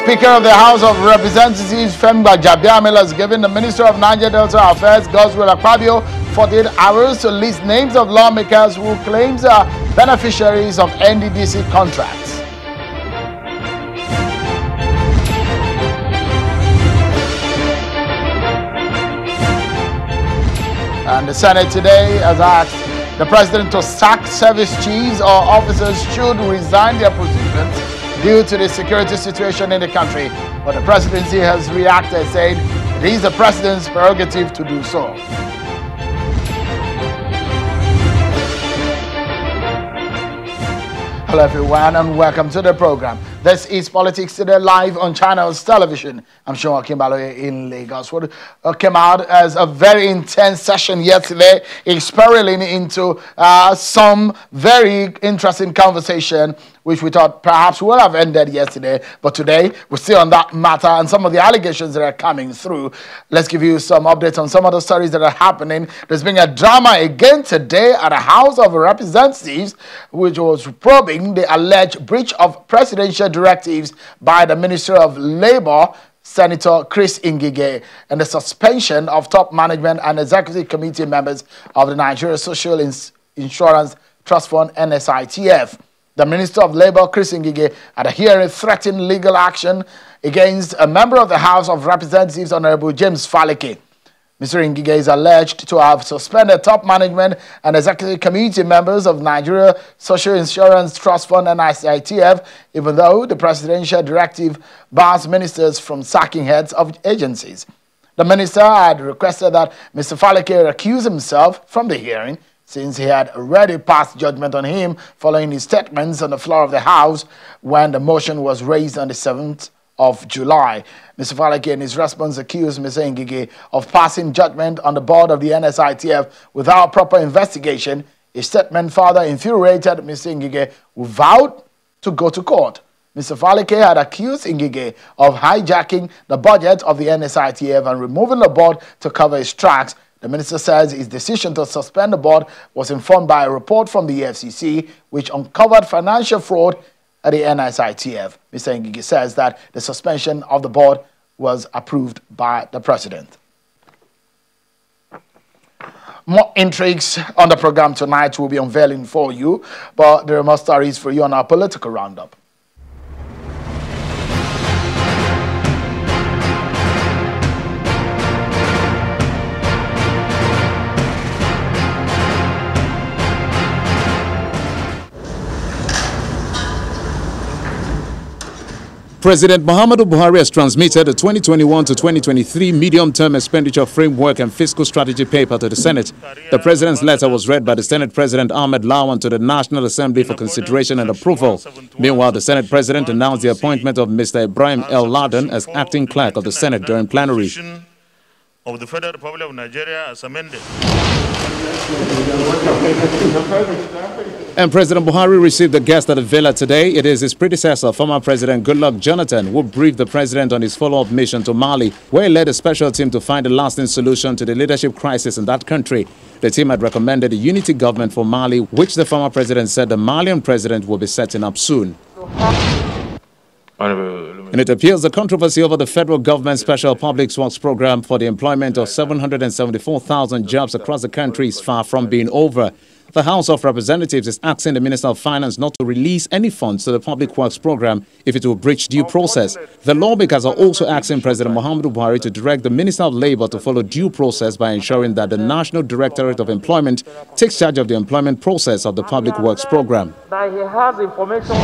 Speaker of the House of Representatives, Femi Gbajabiamila, has given the Minister of Niger Delta Affairs, Godswill Akpabio, 48 hours to list names of lawmakers who claims are beneficiaries of NDDC contracts. And the Senate today has asked the President to sack service chiefs or officers should resign their positions due to the security situation in the country. But the presidency has reacted, saying it is the president's prerogative to do so. Hello everyone and welcome to the program. This is Politics Today live on Channels Television. I'm Sean Kimbaloye in Lagos. What came out as a very intense session yesterday is spiraling into some very interesting conversation which we thought perhaps would have ended yesterday. But today, we're still on that matter and some of the allegations that are coming through. Let's give you some updates on some of the stories that are happening. There's been a drama again today at the House of Representatives, which was probing the alleged breach of presidential directives by the Minister of Labor, Senator Chris Ngige, and the suspension of top management and executive committee members of the Nigeria Social Insurance Trust Fund, NSITF. The Minister of Labor, Chris Ngige, at a hearing threatened legal action against a member of the House of Representatives, Honorable James Faleke. Mr. Ngige is alleged to have suspended top management and executive committee members of Nigeria Social Insurance Trust Fund, NSITF, even though the presidential directive bars ministers from sacking heads of agencies. The minister had requested that Mr. Faleke recuse himself from the hearing, since he had already passed judgment on him following his statements on the floor of the House when the motion was raised on the 7th of July. Mr. Faleke, in his response, accused Mr. Ngige of passing judgment on the board of the NSITF without proper investigation. His statement further infuriated Mr. Ngige, who vowed to go to court. Mr. Faleke had accused Ngige of hijacking the budget of the NSITF and removing the board to cover his tracks. The minister says his decision to suspend the board was informed by a report from the FCC, which uncovered financial fraud at the NSITF. Mr. Ngige says that the suspension of the board was approved by the president. More intrigues on the program tonight will be unveiling for you, but there are more stories for you on our political roundup. President Muhammadu Buhari has transmitted the 2021 to 2023 medium-term expenditure framework and fiscal strategy paper to the Senate. The president's letter was read by the Senate President Ahmed Lawan to the National Assembly for consideration and approval. Meanwhile, the Senate President announced the appointment of Mr. Ibrahim L. Laden as acting clerk of the Senate during plenary. Of the Federal Republic of Nigeria as amended. And President Buhari received a guest at the villa today. It is his predecessor, former President Goodluck Jonathan, who briefed the president on his follow-up mission to Mali, where he led a special team to find a lasting solution to the leadership crisis in that country. The team had recommended a unity government for Mali, which the former president said the Malian president will be setting up soon. And it appears the controversy over the federal government's special public works program for the employment of 774,000 jobs across the country is far from being over. The House of Representatives is asking the Minister of Finance not to release any funds to the public works program if it will breach due process. The lawmakers are also asking President Muhammadu Buhari to direct the Minister of Labor to follow due process by ensuring that the National Directorate of Employment takes charge of the employment process of the public works program. That he has information.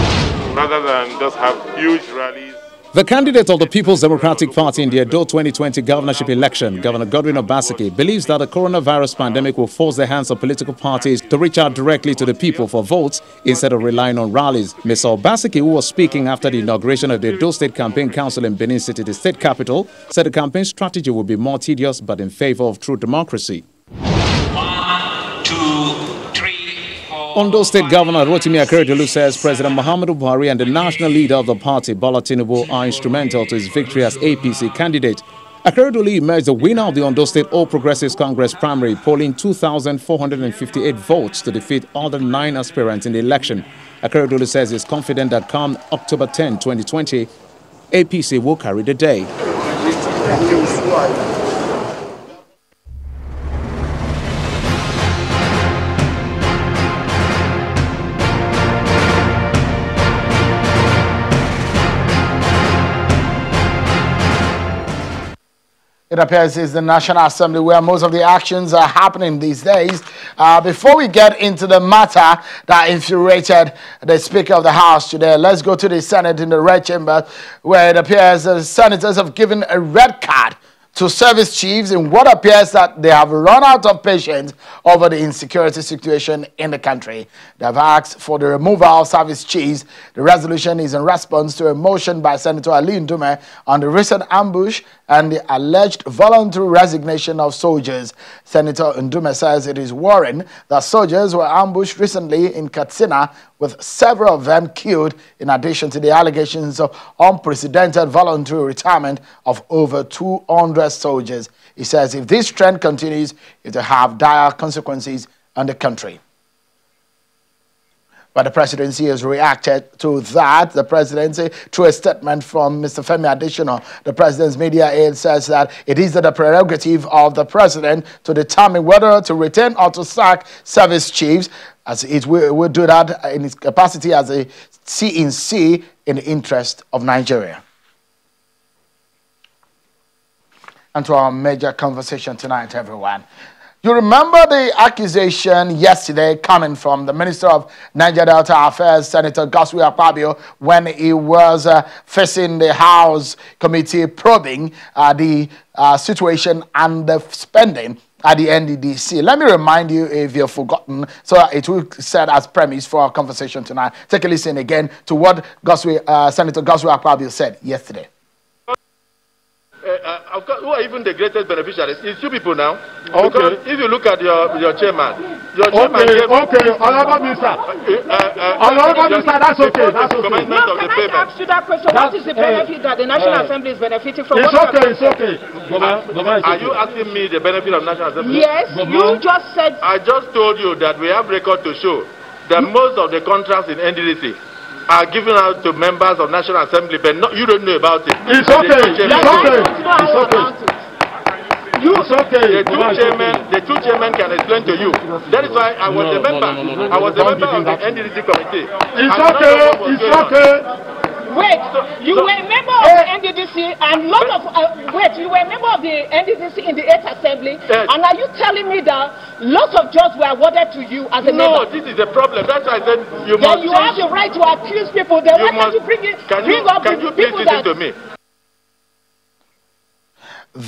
Rather than just have huge rallies. The candidate of the People's Democratic Party in the Edo 2020 governorship election, Governor Godwin Obaseki, believes that the coronavirus pandemic will force the hands of political parties to reach out directly to the people for votes instead of relying on rallies. Mr. Obaseki, who was speaking after the inauguration of the Edo State Campaign Council in Benin City, the state capital, said the campaign strategy will be more tedious but in favor of true democracy. 1, 2, 3, 4. Ondo State Governor Rotimi Akeredolu says President Muhammadu Buhari and the national leader of the party, Bola Tinubu, are instrumental to his victory as APC candidate. Akeredolu emerged the winner of the Ondo State All Progressives Congress primary, polling 2,458 votes to defeat other 9 aspirants in the election. Akeredolu says he's confident that come October 10, 2020, APC will carry the day. It appears it's the National Assembly where most of the actions are happening these days. Before we get into the matter that infuriated the Speaker of the House today, let's go to the Senate in the Red Chamber, where it appears the senators have given a red card to service chiefs in what appears that they have run out of patience over the insecurity situation in the country. They have asked for the removal of service chiefs. The resolution is in response to a motion by Senator Ali Ndume on the recent ambush and the alleged voluntary resignation of soldiers. Senator Ndume says it is worrying that soldiers were ambushed recently in Katsina, with several of them killed, in addition to the allegations of unprecedented voluntary retirement of over 200 soldiers. He says if this trend continues, it will have dire consequences on the country. But the presidency has reacted to that. The presidency, through a statement from Mr. Femi Adesina, the president's media aide, says that it is the prerogative of the president to determine whether to retain or to sack service chiefs, as it will do that in its capacity as a C in the interest of Nigeria. And to our major conversation tonight, everyone. You remember the accusation yesterday coming from the Minister of Niger Delta Affairs, Senator Godswill Akpabio, when he was facing the House Committee probing the situation and the spending at the NDDC. Let me remind you, if you've forgotten, so that it will serve as premise for our conversation tonight. Take a listen again to what Senator Godswill Akpabio said yesterday. Who are even the greatest beneficiaries? It's two people now. Okay. Because if you look at your chairman, Honorable Minister. Honorable Minister, that's okay. That's okay. No, can I ask you that question? What is the benefit that the National Assembly is benefiting from? It's okay, it's okay. Are you asking me the benefit of National Assembly? Yes, you just said. I just told you that we have record to show that most of the contracts in NDDC are given out to members of National Assembly, but you don't know about it. It's okay. It's okay. It's okay. It's okay. The two chairmen can explain to you. That is why I was a member. I was a member of the NDDC committee. It's okay. It's okay. Wait, you were a member of the NDDC and lot of you were a member of the NDDC in the 8th Assembly, and are you telling me that lots of jobs were awarded to you as a member? No, this is the problem. That's why I said you then must. You have the right to accuse people. Then why can't you bring up can you please listen to me?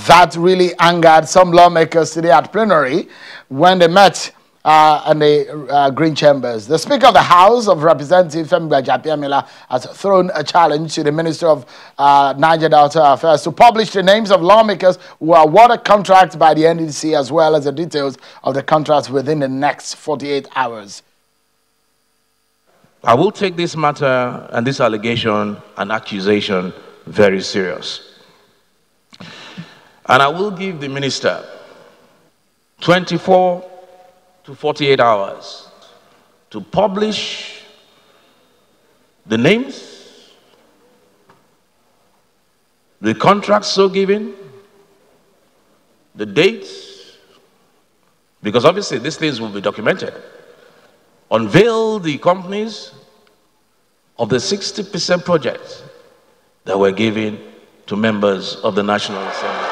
That really angered some lawmakers today at plenary when they met in the Green Chambers. The Speaker of the House of Representatives, Femi Gbajabiamila, has thrown a challenge to the Minister of Niger Delta Affairs to publish the names of lawmakers who are awarded contracts by the NDDC, as well as the details of the contracts within the next 48 hours. I will take this matter and this allegation and accusation very serious. And I will give the minister 24 to 48 hours to publish the names, the contracts so given, the dates, because obviously these things will be documented. Unveil the companies of the 60% projects that were given to members of the National Assembly.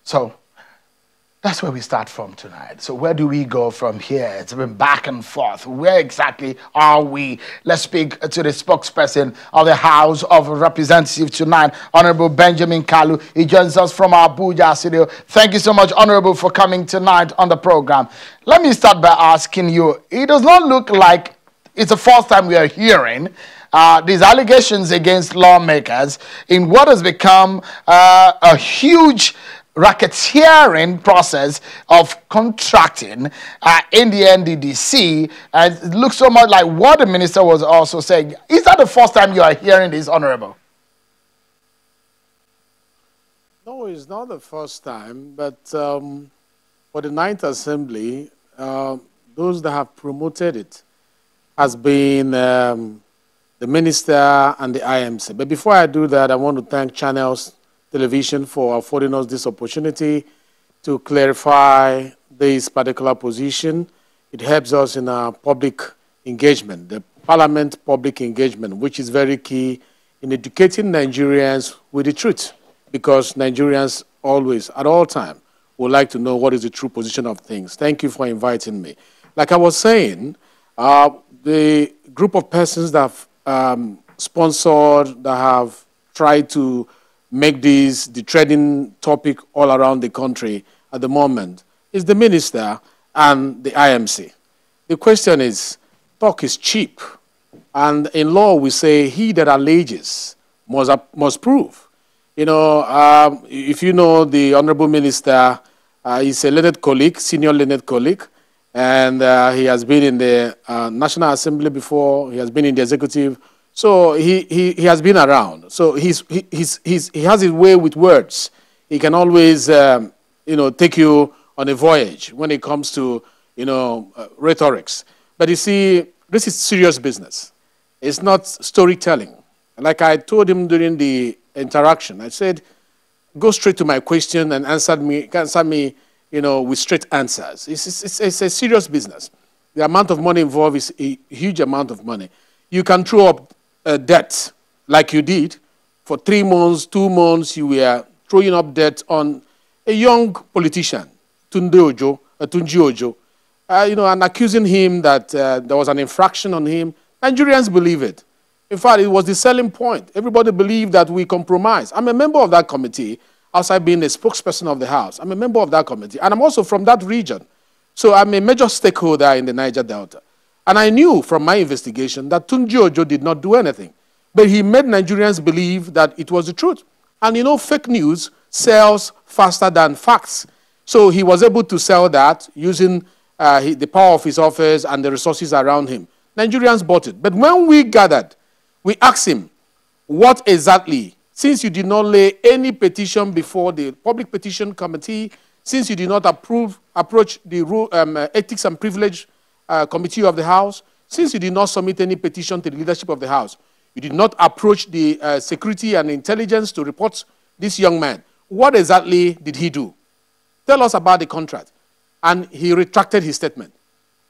So that's where we start from tonight. So where do we go from here? It's been back and forth. Where exactly are we? Let's speak to the spokesperson of the House of Representatives tonight, Honorable Benjamin Kalu. He joins us from Abuja studio. Thank you so much, Honorable, for coming tonight on the program. Let me start by asking you, it does not look like it's the first time we are hearing these allegations against lawmakers in what has become a huge racketeering process of contracting in the NDDC. And it looks so much like what the minister was also saying. Is that the first time you are hearing this, Honorable? No, it's not the first time, but for the 9th Assembly, those that have promoted it has been the minister, and the IMC. But before I do that, I want to thank Channels Television for affording us this opportunity to clarify this particular position. It helps us in our public engagement, the Parliament public engagement, which is very key in educating Nigerians with the truth, because Nigerians always, at all times, would like to know what is the true position of things. Thank you for inviting me. Like I was saying, the group of persons that have sponsored, that have tried to make this the trending topic all around the country at the moment is the minister and the IMC. The question is, talk is cheap. And in law, we say, he that alleges must prove. You know, if you know the Honorable Minister, he's a learned colleague, senior learned colleague, and he has been in the National Assembly before, he has been in the executive, so he has been around. So he has his way with words. He can always, you know, take you on a voyage when it comes to, you know, rhetorics. But you see, this is serious business. It's not storytelling. Like I told him during the interaction, I said, go straight to my question and answer me, you know, with straight answers. It's a serious business. The amount of money involved is a huge amount of money. You can throw up debt like you did. For 3 months, 2 months, you were throwing up debt on a young politician, Tunji Ojo, you know, and accusing him that there was an infraction on him. Nigerians believe it. In fact, it was the selling point. Everybody believed that we compromised. I'm a member of that committee, outside being a spokesperson of the House. I'm a member of that committee, and I'm also from that region. So I'm a major stakeholder in the Niger Delta. And I knew from my investigation that Tunji Ojo did not do anything. But he made Nigerians believe that it was the truth. And you know, fake news sells faster than facts. So he was able to sell that using the power of his office and the resources around him. Nigerians bought it. But when we gathered, we asked him, what exactly, since you did not lay any petition before the Public Petition Committee, since you did not approach the Ethics and Privilege Committee of the House, since you did not submit any petition to the leadership of the House, you did not approach the Security and Intelligence to report this young man, what exactly did he do? Tell us about the contract. And he retracted his statement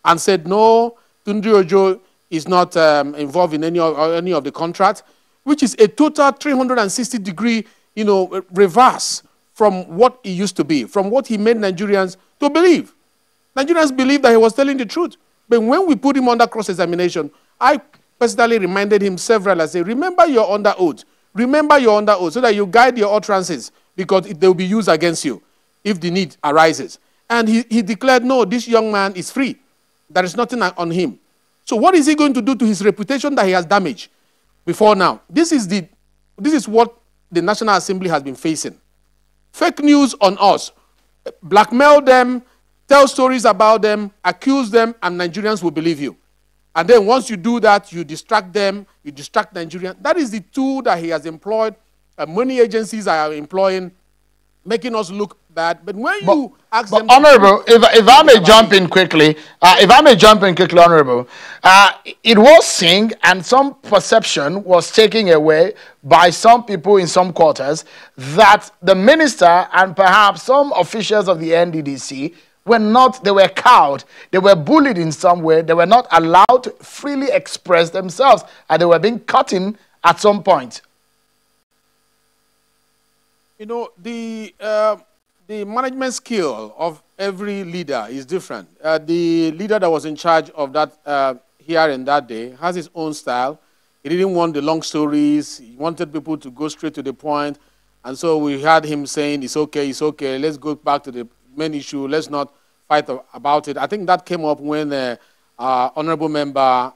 and said, no, Tunji Ojo is not involved in any of the contract, which is a total 360-degree, you know, reverse from what he used to be, from what he made Nigerians to believe. Nigerians believed that he was telling the truth. But when we put him under cross-examination, I personally reminded him several. I said, remember you're under oath. Remember you're under oath so that you guide your utterances, because they will be used against you if the need arises. And he declared, no, this young man is free. There is nothing on him. So what is he going to do to his reputation that he has damaged before now? This is what the National Assembly has been facing. Fake news on us. Blackmail them, tell stories about them, accuse them, and Nigerians will believe you. And then once you do that, you distract them, you distract Nigerians. That is the tool that he has employed. Many agencies are employing, making us look bad. But when you ask them... Honorable, if I may jump in quickly, Honorable, it was seen and some perception was taken away by some people in some quarters that the minister and perhaps some officials of the NDDC they were cowed, they were bullied in some way, they were not allowed to freely express themselves, and they were being cut in at some point. You know, the management skill of every leader is different. The leader that was in charge of that hearing that day has his own style. He didn't want the long stories. He wanted people to go straight to the point. And so we heard him saying, it's okay, let's go back to the main issue. Let's not fight about it. I think that came up when Honorable Member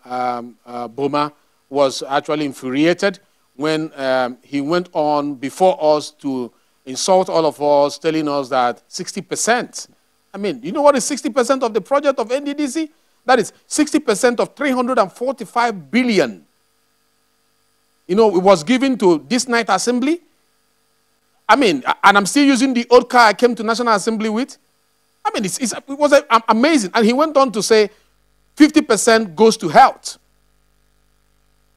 Boma was actually infuriated when he went on before us to insult all of us, telling us that 60%. I mean, you know what is 60% of the project of NDDC? That is 60% of 345 billion. You know, it was given to this night assembly. I mean, and I'm still using the old car I came to National Assembly with. I mean, it was amazing. And he went on to say 50% goes to health.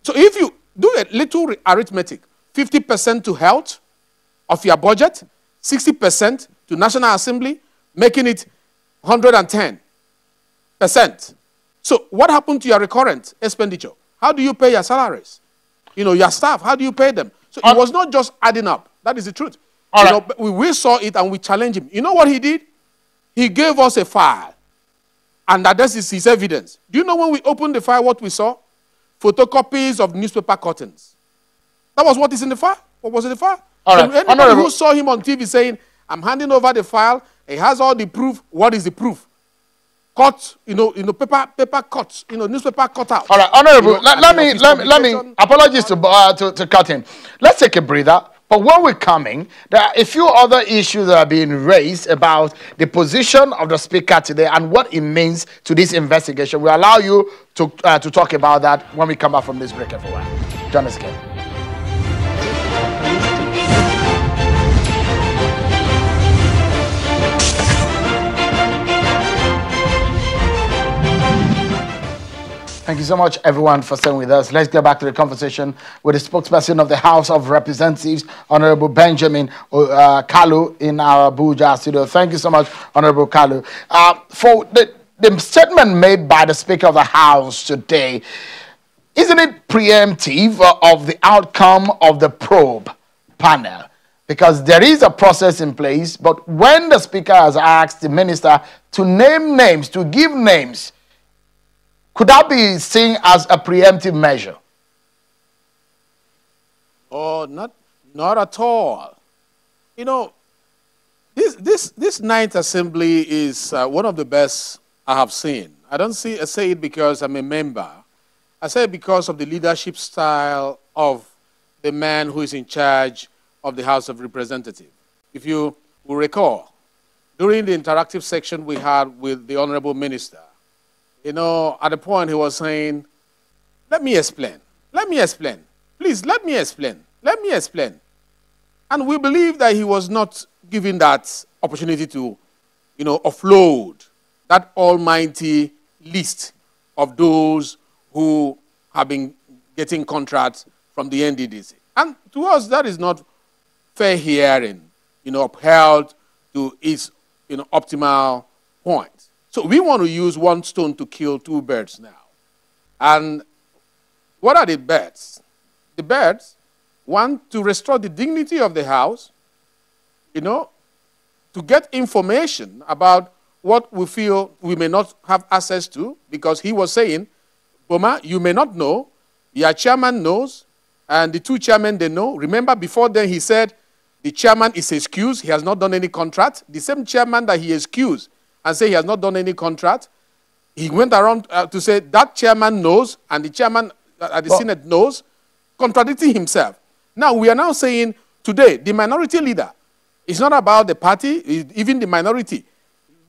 So if a little arithmetic. 50% to health of your budget, 60% to National Assembly, making it 110%. So what happened to your recurrent expenditure? How do you pay your salaries? You know, your staff, how do you pay them? So it was not just adding up. That is the truth. You know, we saw it and we challenged him. You know what he did? He gave us a file. And that is his evidence. Do you know when we opened the file what we saw? Photocopies of newspaper cuttings. That was what is in the file. What was in the file? So anybody who saw him on TV saying, I'm handing over the file, he has all the proof. What is the proof? Cut, paper cuts, newspaper cut out. All right, Honorable, let me, apologies to cut in. Let's take a breather. But when we're coming, there are a few other issues that are being raised about the position of the Speaker today and what it means to this investigation. We'll allow you to talk about that when we come back from this break, everyone. Join us again. Thank you so much, everyone, for staying with us. Let's get back to the conversation with the spokesperson of the House of Representatives, Honorable Benjamin Kalu, in our Abuja studio. Thank you so much, Honorable Kalu. For the statement made by the Speaker of the House today, isn't it preemptive of the outcome of the probe panel? Because there is a process in place, but when the Speaker has asked the Minister to name names, to give names, could that be seen as a preemptive measure? Oh, not at all. You know, this Ninth Assembly is one of the best I have seen. I don't say it because I'm a member. I say it because of the leadership style of the man who is in charge of the House of Representatives. If you will recall, during the interactive section we had with the Honorable Minister, you know, at the point he was saying, let me explain. Please, let me explain. And we believe that he was not given that opportunity to, offload that almighty list of those who have been getting contracts from the NDDC. And to us, that is not fair hearing, upheld to its, optimal point. So we want to use one stone to kill two birds now. And what are the birds? The birds want to restore the dignity of the House, to get information about what we feel we may not have access to, because he was saying, Boma, you may not know, your chairman knows, and the two chairmen, they know. Remember, before then he said the chairman is excused, he has not done any contract. The same chairman that he excused and say he has not done any contract, he went around to say that chairman knows and the chairman at the Senate knows, contradicting himself. Now, we are now saying today, the minority leader, it's not about the party, even the minority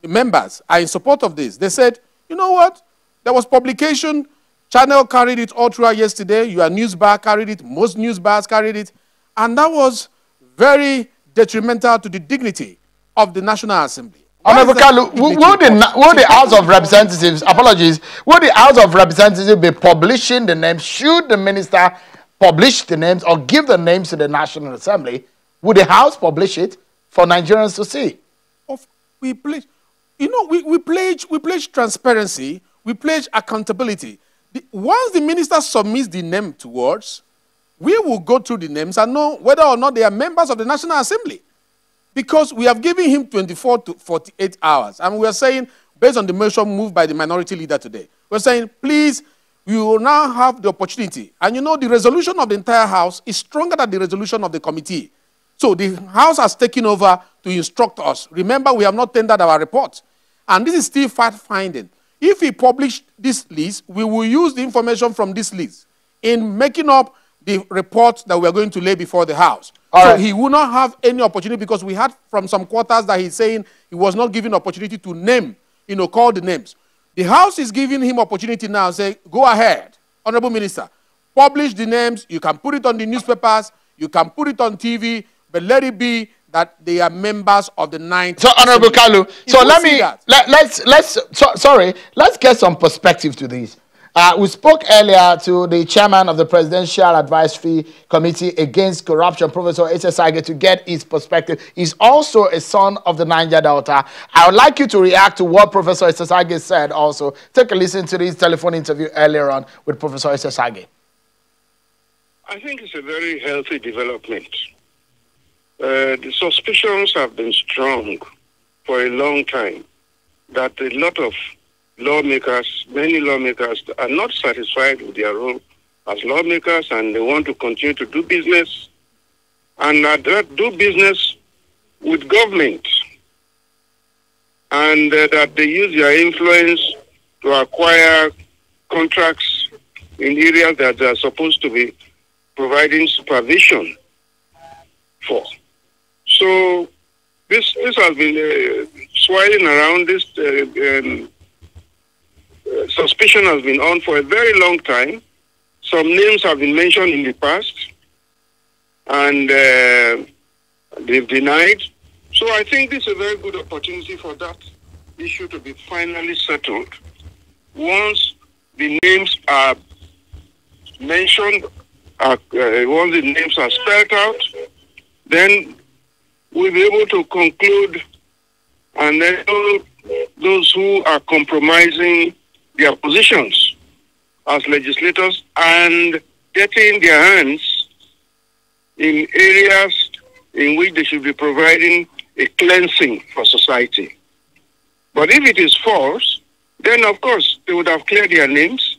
members are in support of this. They said, you know what, there was publication, Channel carried it all throughout yesterday, your news bar carried it, most news bars carried it, and that was very detrimental to the dignity of the National Assembly. Honorable Kalu, will the House of Representatives, will the House of Representatives be publishing the names? Should the minister publish the names or give the names to the National Assembly? Would the House publish it for Nigerians to see? We pledge, we pledge transparency, we pledge accountability. Once the minister submits the name to us, we will go through the names and know whether or not they are members of the National Assembly. Because we have given him 24 to 48 hours. And we are saying, based on the motion moved by the minority leader today, we're saying, please, we will now have the opportunity. And the resolution of the entire House is stronger than the resolution of the committee. So the House has taken over to instruct us. Remember, we have not tendered our report. And this is still fact-finding. If we publish this list, we will use the information from this list in making up the report that we are going to lay before the House. So he will not have any opportunity, because we had from some quarters that he's saying he was not given opportunity to name, call the names. The House is giving him opportunity now, say, go ahead, Honorable Minister, publish the names, you can put it on the newspapers, you can put it on TV, but let it be that they are members of the Ninth. So, Honorable Kalu, so let's get some perspective to this. We spoke earlier to the chairman of the Presidential Advisory Committee Against Corruption, Professor Asa Sage, to get his perspective. He's also a son of the Niger Delta. I would like you to react to what Professor Asa Sage said also. Take a listen to this telephone interview earlier on with Professor Asa Sage. I think it's a very healthy development. The suspicions have been strong for a long time that a lot of lawmakers, many lawmakers, are not satisfied with their role as lawmakers, and they want to continue to do business and do business with government, and that they use their influence to acquire contracts in areas that they are supposed to be providing supervision for. So this has been swirling around. This suspicion has been on for a very long time. Some names have been mentioned in the past, and they've denied. So I think this is a very good opportunity for that issue to be finally settled. Once the names are mentioned, once the names are spelled out, then we'll be able to conclude, and then those who are compromising their positions as legislators and getting their hands in areas in which they should be providing a cleansing for society. But if it is false, then of course they would have cleared their names,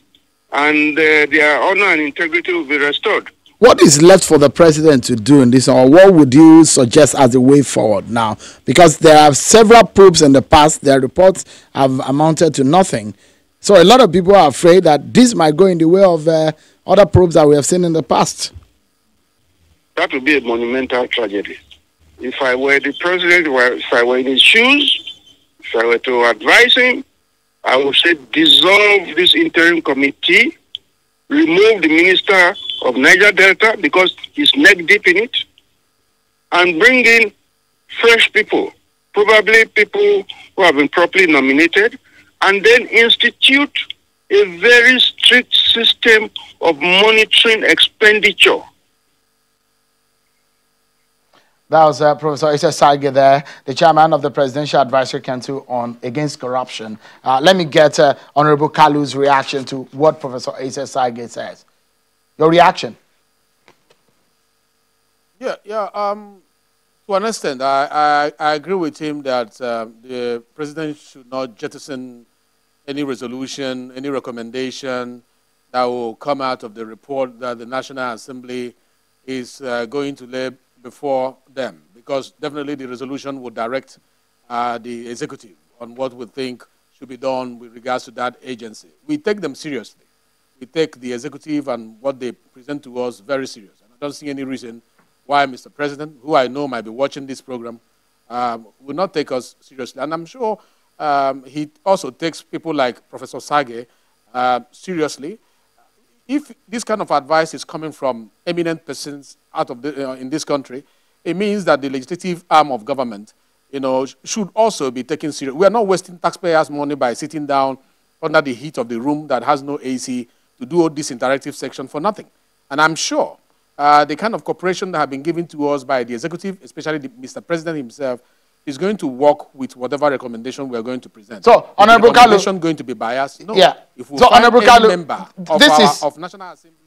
and their honor and integrity will be restored. What is left for the president to do in this, or what would you suggest as a way forward now? Because there are several probes in the past, their reports have amounted to nothing. So a lot of people are afraid that this might go in the way of other probes that we have seen in the past. That would be a monumental tragedy. If I were the president, if I were in his shoes, if I were to advise him, I would say dissolve this interim committee, remove the minister of Niger Delta because he's neck deep in it, and bring in fresh people, probably people who have been properly nominated, and then institute a very strict system of monitoring expenditure. That was Professor Asa Sage there, the chairman of the Presidential Advisory Council on Against Corruption. Let me get Honorable Kalu's reaction to what Professor Asa Sage says. Your reaction? Yeah. To an extent, I agree with him that the president should not jettison any resolution, any recommendation that will come out of the report that the National Assembly is going to lay before them, because definitely the resolution would direct the executive on what we think should be done with regards to that agency. We take them seriously. We take the executive and what they present to us very serious. And I don't see any reason why Mr. President, who I know might be watching this program, will not take us seriously. And I'm sure he also takes people like Professor Sage seriously. If this kind of advice is coming from eminent persons out of in this country, it means that the legislative arm of government, should also be taken seriously. We are not wasting taxpayers' money by sitting down under the heat of the room that has no AC to do all this interactive section for nothing. And I'm sure the kind of cooperation that have been given to us by the executive, especially Mr. President himself, is going to work with whatever recommendation we are going to present. So, Honorable Kalu, recommendation going to be biased? No. Yeah. If we so, find Honorable any Kalu, member of National Assembly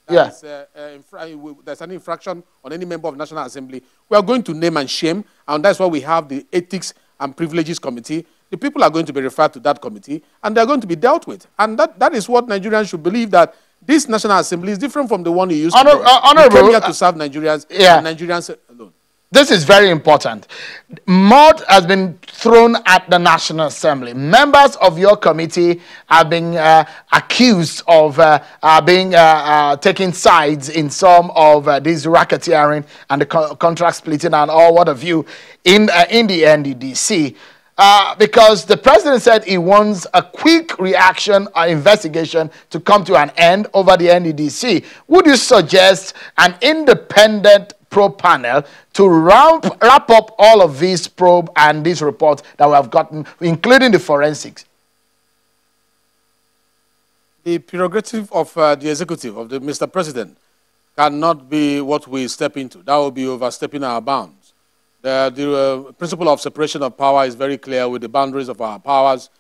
there's an infraction on any member of National Assembly, we are going to name and shame, and that's why we have the Ethics and Privileges Committee. The people are going to be referred to that committee, and they're going to be dealt with. And that is what Nigerians should believe, that this National Assembly is different from the one you used to be. Honorable, we came here to serve Nigerians and Nigerians alone. This is very important. Mud has been thrown at the National Assembly. Members of your committee have been accused of taking sides in some of this racketeering and the contract splitting and all what have you in the NDDC. Because the president said he wants a quick reaction or investigation to come to an end over the NDDC. Would you suggest an independent probe panel to wrap up all of these probe and these reports that we have gotten, including the forensics? the prerogative of the executive, of the Mr. President, cannot be what we step into. That will be overstepping our bounds. The principle of separation of power is very clear with the boundaries of our powers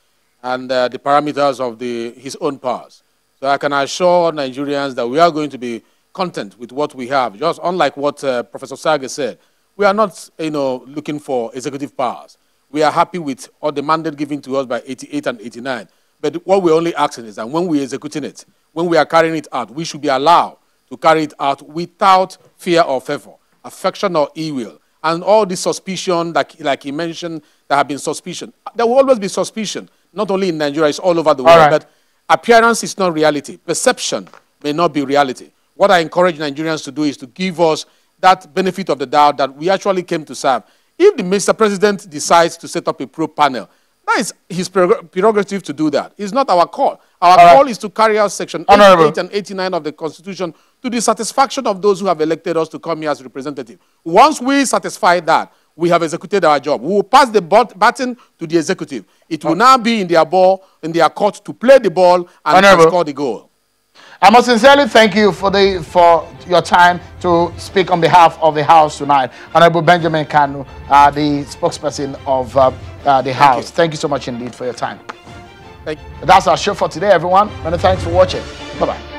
and the parameters of his own powers. So I can assure Nigerians that we are going to be content with what we have. Just unlike what Professor Sage said, we are not, looking for executive powers. We are happy with all the mandate given to us by 88 and 89. But what we're only asking is that when we're executing it, when we are carrying it out, we should be allowed to carry it out without fear or favor, affection or ill will. And all this suspicion, like he mentioned, there have been suspicion. There will always be suspicion, not only in Nigeria, it's all over the world. Right. But appearance is not reality. Perception may not be reality. What I encourage Nigerians to do is to give us that benefit of the doubt that we actually came to serve. If the Mr. President decides to set up a probe panel, that is his prerogative to do that. It's not our call. Our call is to carry out Section 88 and 89 of the Constitution to the satisfaction of those who have elected us to come here as representatives. Once we satisfy that, we have executed our job. We will pass the baton to the executive. It will now be in their ball, in their court, to play the ball and score the goal. I must sincerely thank you for your time to speak on behalf of the House tonight. Honorable Benjamin Kanu, the spokesperson of the House. Thank you so much indeed for your time. Thank you. That's our show for today, everyone. Many thanks for watching. Bye-bye.